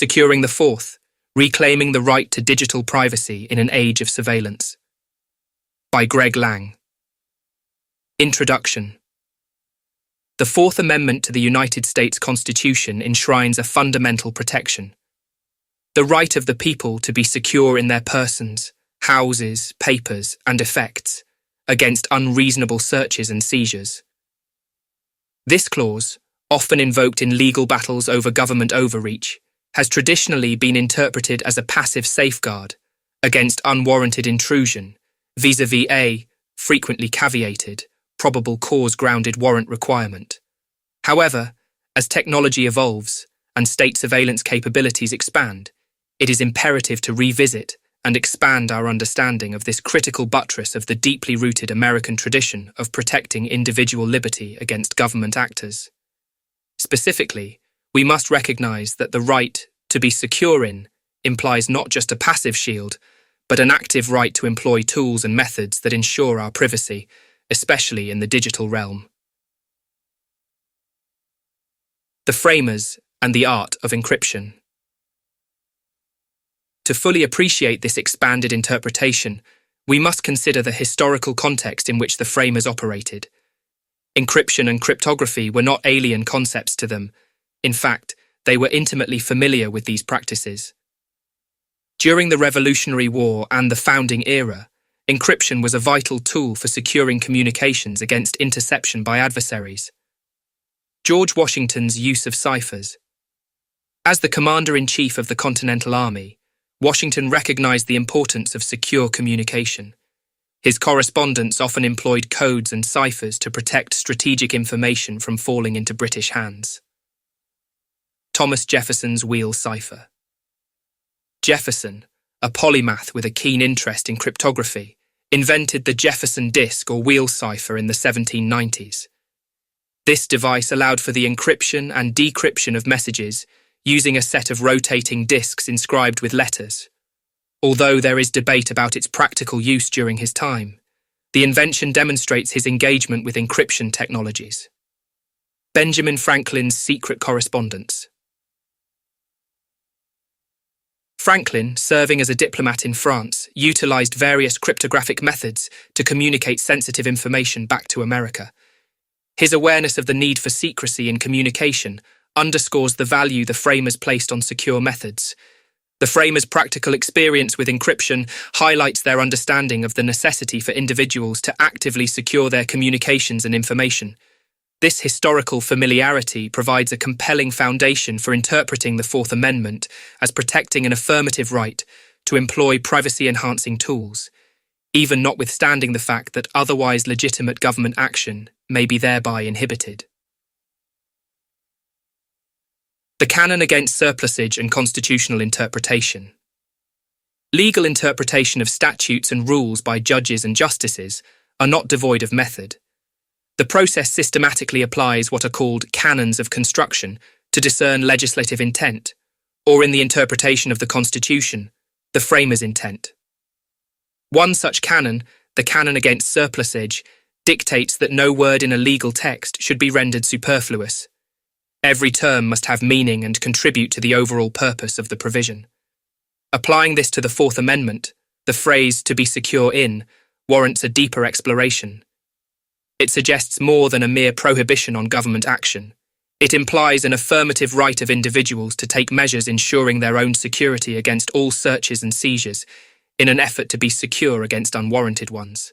Securing the fourth, reclaiming the right to digital privacy in an age of surveillance. By Greg Lang. Introduction. The Fourth Amendment to the United States Constitution enshrines a fundamental protection: the right of the people to be secure in their persons, houses, papers, and effects against unreasonable searches and seizures. This clause, often invoked in legal battles over government overreach, has traditionally been interpreted as a passive safeguard against unwarranted intrusion vis-à-vis a, frequently caveated, probable cause-grounded warrant requirement. However, as technology evolves and state surveillance capabilities expand, it is imperative to revisit and expand our understanding of this critical buttress of the deeply rooted American tradition of protecting individual liberty against government actors. Specifically, we must recognize that the right to be secure in implies not just a passive shield, but an active right to employ tools and methods that ensure our privacy, especially in the digital realm. The framers and the art of encryption. To fully appreciate this expanded interpretation, we must consider the historical context in which the framers operated. Encryption and cryptography were not alien concepts to them. In fact, they were intimately familiar with these practices. During the Revolutionary War and the Founding Era, encryption was a vital tool for securing communications against interception by adversaries. George Washington's use of ciphers. As the Commander-in-Chief of the Continental Army, Washington recognized the importance of secure communication. His correspondence often employed codes and ciphers to protect strategic information from falling into British hands. Thomas Jefferson's wheel cipher. Jefferson, a polymath with a keen interest in cryptography, invented the Jefferson disk or wheel cipher in the 1790s. This device allowed for the encryption and decryption of messages using a set of rotating disks inscribed with letters. Although there is debate about its practical use during his time, the invention demonstrates his engagement with encryption technologies. Benjamin Franklin's secret correspondence. Franklin, serving as a diplomat in France, utilized various cryptographic methods to communicate sensitive information back to America. His awareness of the need for secrecy in communication underscores the value the framers placed on secure methods. The framers' practical experience with encryption highlights their understanding of the necessity for individuals to actively secure their communications and information. This historical familiarity provides a compelling foundation for interpreting the Fourth Amendment as protecting an affirmative right to employ privacy-enhancing tools, even notwithstanding the fact that otherwise legitimate government action may be thereby inhibited. The canon against surplusage and constitutional interpretation. Legal interpretation of statutes and rules by judges and justices are not devoid of method. The process systematically applies what are called canons of construction to discern legislative intent, or in the interpretation of the Constitution, the framers' intent. One such canon, the canon against surplusage, dictates that no word in a legal text should be rendered superfluous. Every term must have meaning and contribute to the overall purpose of the provision. Applying this to the Fourth Amendment, the phrase "to be secure in" warrants a deeper exploration. It suggests more than a mere prohibition on government action. It implies an affirmative right of individuals to take measures ensuring their own security against all searches and seizures, in an effort to be secure against unwarranted ones.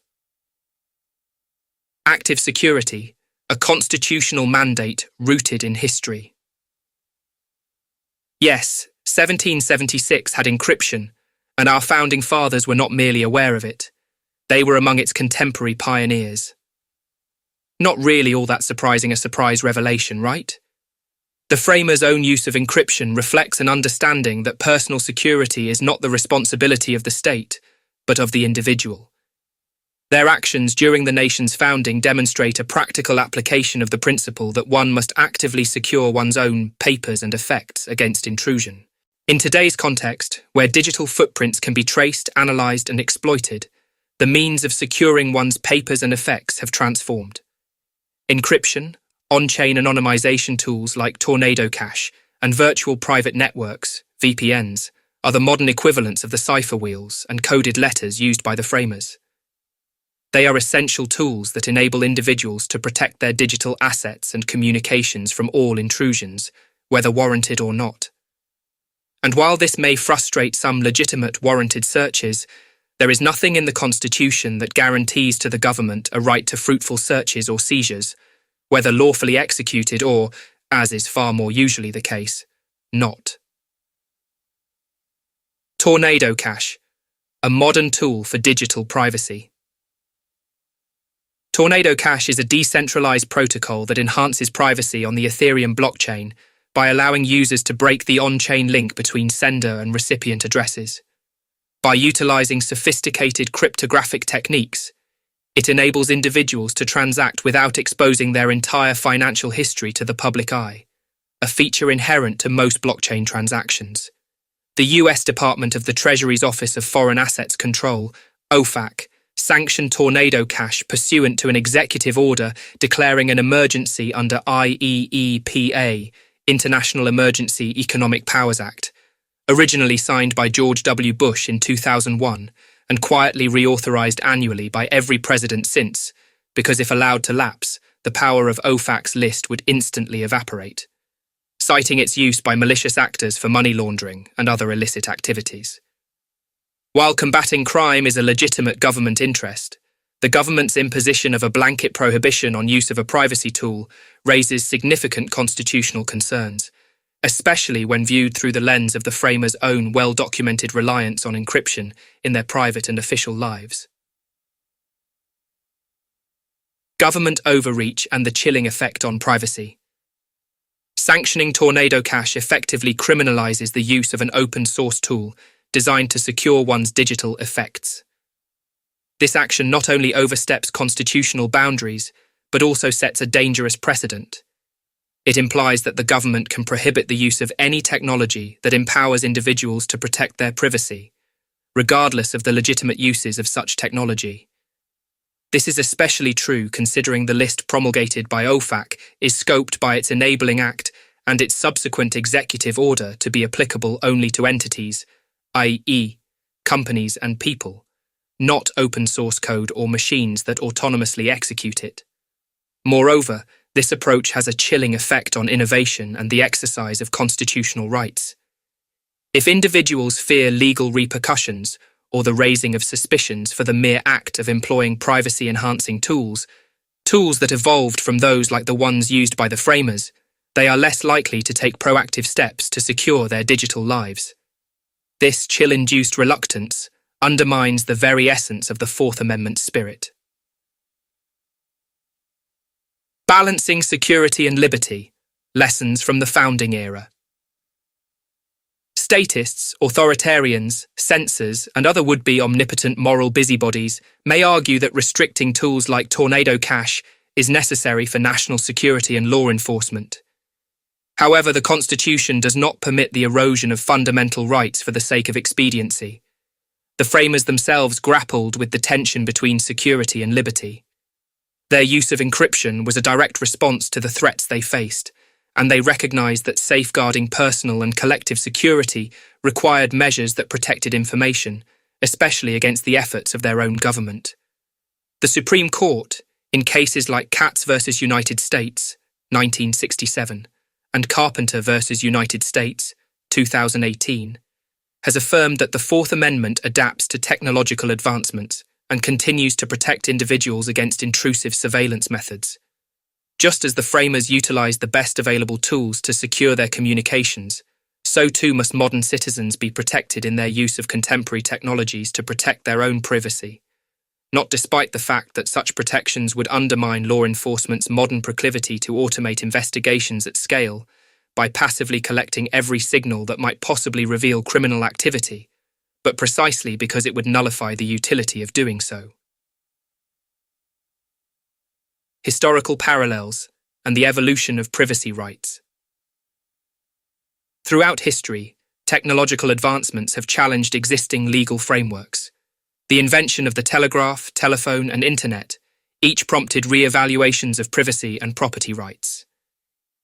Active security, a constitutional mandate rooted in history. Yes, 1776 had encryption, and our founding fathers were not merely aware of it. They were among its contemporary pioneers. Not really all that surprising a surprise revelation, right? The framers' own use of encryption reflects an understanding that personal security is not the responsibility of the state, but of the individual. Their actions during the nation's founding demonstrate a practical application of the principle that one must actively secure one's own papers and effects against intrusion. In today's context, where digital footprints can be traced, analysed, and exploited, the means of securing one's papers and effects have transformed. Encryption, on-chain anonymization tools like Tornado Cash, and virtual private networks, VPNs, are the modern equivalents of the cipher wheels and coded letters used by the framers. They are essential tools that enable individuals to protect their digital assets and communications from all intrusions, whether warranted or not. And while this may frustrate some legitimate warranted searches, there is nothing in the Constitution that guarantees to the government a right to fruitful searches or seizures, whether lawfully executed or, as is far more usually the case, not. Tornado Cash, a modern tool for digital privacy. Tornado Cash is a decentralized protocol that enhances privacy on the Ethereum blockchain by allowing users to break the on-chain link between sender and recipient addresses. By utilizing sophisticated cryptographic techniques, it enables individuals to transact without exposing their entire financial history to the public eye, a feature inherent to most blockchain transactions. The US Department of the Treasury's Office of Foreign Assets Control, OFAC, sanctioned Tornado Cash pursuant to an executive order declaring an emergency under IEEPA, International Emergency Economic Powers Act, originally signed by George W. Bush in 2001 and quietly reauthorized annually by every president since, because if allowed to lapse, the power of OFAC's list would instantly evaporate, citing its use by malicious actors for money laundering and other illicit activities. While combating crime is a legitimate government interest, the government's imposition of a blanket prohibition on use of a privacy tool raises significant constitutional concerns, especially when viewed through the lens of the framers' own well-documented reliance on encryption in their private and official lives. Government overreach and the chilling effect on privacy. Sanctioning Tornado Cash effectively criminalizes the use of an open-source tool designed to secure one's digital effects. This action not only oversteps constitutional boundaries, but also sets a dangerous precedent. It implies that the government can prohibit the use of any technology that empowers individuals to protect their privacy, regardless of the legitimate uses of such technology. This is especially true considering the list promulgated by OFAC is scoped by its enabling act and its subsequent executive order to be applicable only to entities, i.e., companies and people, not open source code or machines that autonomously execute it. Moreover, this approach has a chilling effect on innovation and the exercise of constitutional rights. If individuals fear legal repercussions or the raising of suspicions for the mere act of employing privacy-enhancing tools that evolved from those like the ones used by the framers, they are less likely to take proactive steps to secure their digital lives. This chill-induced reluctance undermines the very essence of the Fourth Amendment spirit. Balancing security and liberty, lessons from the founding era. Statists, authoritarians, censors, and other would-be omnipotent moral busybodies may argue that restricting tools like Tornado Cash is necessary for national security and law enforcement. However, the Constitution does not permit the erosion of fundamental rights for the sake of expediency. The framers themselves grappled with the tension between security and liberty. Their use of encryption was a direct response to the threats they faced, and they recognized that safeguarding personal and collective security required measures that protected information, especially against the efforts of their own government. The Supreme Court, in cases like Katz v. United States, 1967, and Carpenter v. United States, 2018, has affirmed that the Fourth Amendment adapts to technological advancements and continues to protect individuals against intrusive surveillance methods. Just as the framers utilized the best available tools to secure their communications, so too must modern citizens be protected in their use of contemporary technologies to protect their own privacy, not despite the fact that such protections would undermine law enforcement's modern proclivity to automate investigations at scale by passively collecting every signal that might possibly reveal criminal activity, but precisely because it would nullify the utility of doing so. Historical parallels and the evolution of privacy rights. Throughout history, technological advancements have challenged existing legal frameworks. The invention of the telegraph, telephone, and internet each prompted re-evaluations of privacy and property rights.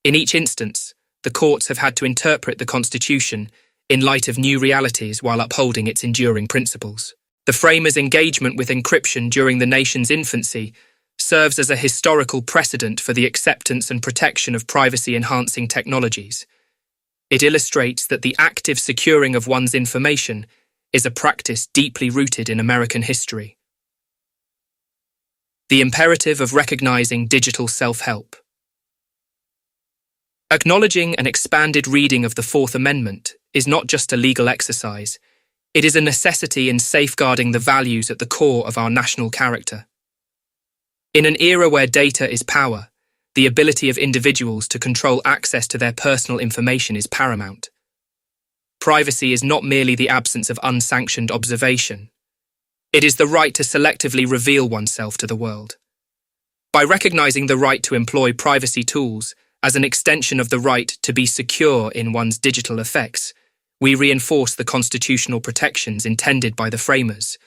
In each instance, the courts have had to interpret the Constitution, in light of new realities while upholding its enduring principles. The framers' engagement with encryption during the nation's infancy serves as a historical precedent for the acceptance and protection of privacy-enhancing technologies. It illustrates that the active securing of one's information is a practice deeply rooted in American history. The imperative of recognizing digital self-help. Acknowledging an expanded reading of the Fourth Amendment is not just a legal exercise, it is a necessity in safeguarding the values at the core of our national character. In an era where data is power, the ability of individuals to control access to their personal information is paramount. Privacy is not merely the absence of unsanctioned observation. It is the right to selectively reveal oneself to the world. By recognizing the right to employ privacy tools as an extension of the right to be secure in one's digital effects, we reinforce the constitutional protections intended by the framers,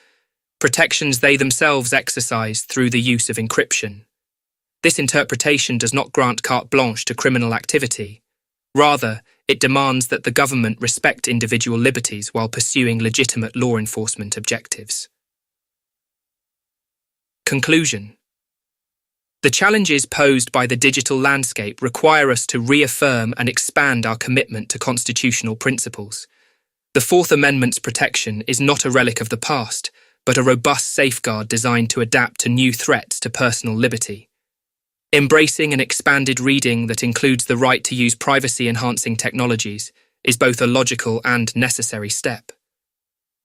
protections they themselves exercise through the use of encryption. This interpretation does not grant carte blanche to criminal activity. Rather, it demands that the government respect individual liberties while pursuing legitimate law enforcement objectives. Conclusion. The challenges posed by the digital landscape require us to reaffirm and expand our commitment to constitutional principles. The Fourth Amendment's protection is not a relic of the past, but a robust safeguard designed to adapt to new threats to personal liberty. Embracing an expanded reading that includes the right to use privacy-enhancing technologies is both a logical and necessary step.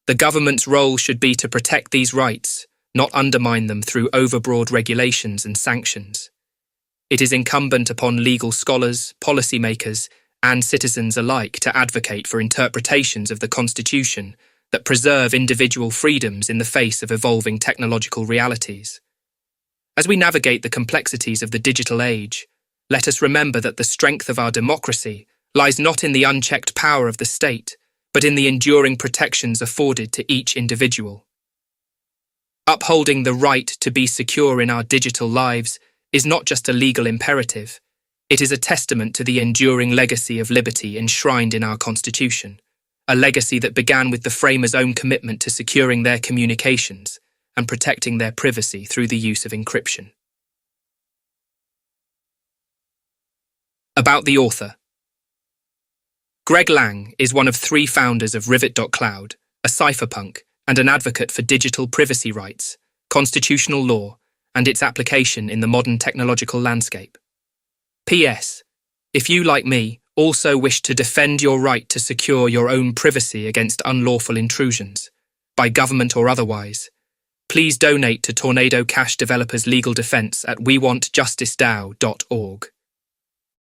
The government's role should be to protect these rights, not undermine them through overbroad regulations and sanctions. It is incumbent upon legal scholars, policymakers, and citizens alike to advocate for interpretations of the Constitution that preserve individual freedoms in the face of evolving technological realities. As we navigate the complexities of the digital age, let us remember that the strength of our democracy lies not in the unchecked power of the state, but in the enduring protections afforded to each individual. Upholding the right to be secure in our digital lives is not just a legal imperative, it is a testament to the enduring legacy of liberty enshrined in our Constitution, a legacy that began with the framers' own commitment to securing their communications and protecting their privacy through the use of encryption. About the author. Greg Lang is one of 3 founders of Rivet.cloud, a cypherpunk and an advocate for digital privacy rights, constitutional law, and its application in the modern technological landscape. P.S. If you, like me, also wish to defend your right to secure your own privacy against unlawful intrusions, by government or otherwise, please donate to Tornado Cash Developers Legal Defense at wewantjusticedao.org.